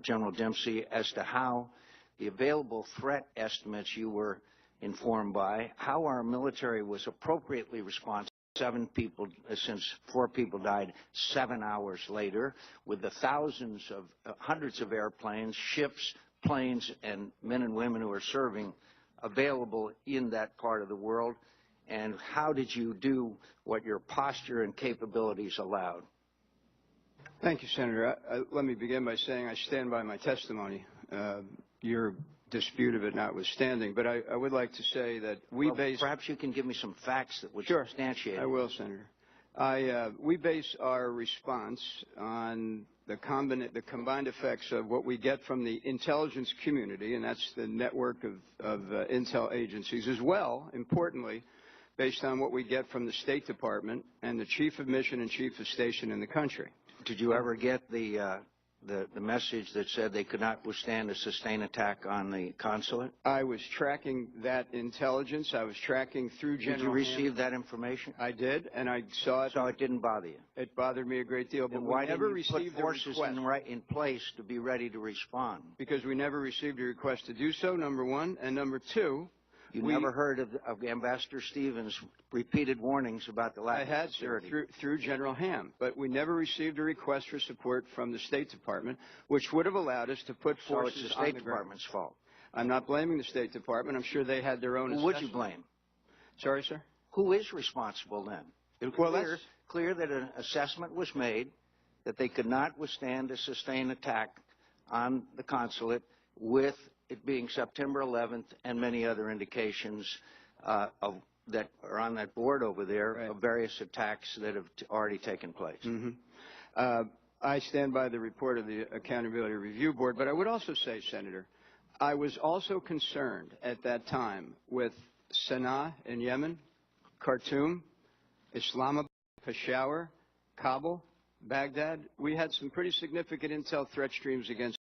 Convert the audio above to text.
General Dempsey, as to how the available threat estimates you were informed by, how our military was appropriately responsive. 7 people, since 4 people died 7 hours later, with the hundreds of airplanes, ships, planes, and men and women who are serving available in that part of the world, and how did you do what your posture and capabilities allowed? Thank you, Senator. Let me begin by saying I stand by my testimony, your dispute of it notwithstanding. But I would like to say that perhaps you can give me some facts that would Sure, substantiate it. I will, Senator. We base our response on the combined effects of what we get from the intelligence community, and that's the network of intel agencies, as well, importantly, based on what we get from the State Department and the Chief of Mission and Chief of Station in the country. Did you ever get the message that said they could not withstand a sustained attack on the consulate? I was tracking that intelligence. I was tracking through General Did you receive that information? I did, and I saw it. So it didn't bother you? It bothered me a great deal, but why we never didn't you received put forces in place to be ready to respond? Because we never received a request to do so, number one, and number two, you never heard of Ambassador Stevens' repeated warnings about the lack of security? I had through General Ham, but we never received a request for support from the State Department, which would have allowed us to put forces on the ground. So it's the State Department's fault? I'm not blaming the State Department. I'm sure they had their own assessment. Who would you blame? Sorry, sir? Who is responsible then? It was clear that an assessment was made that they could not withstand a sustained attack on the consulate, with it being September 11th and many other indications that are on that board over there, right, of various attacks that have already taken place. Mm-hmm. I stand by the report of the Accountability Review Board, but I would also say, Senator, I was also concerned at that time with Sana'a in Yemen, Khartoum, Islamabad, Peshawar, Kabul, Baghdad. We had some pretty significant intel threat streams against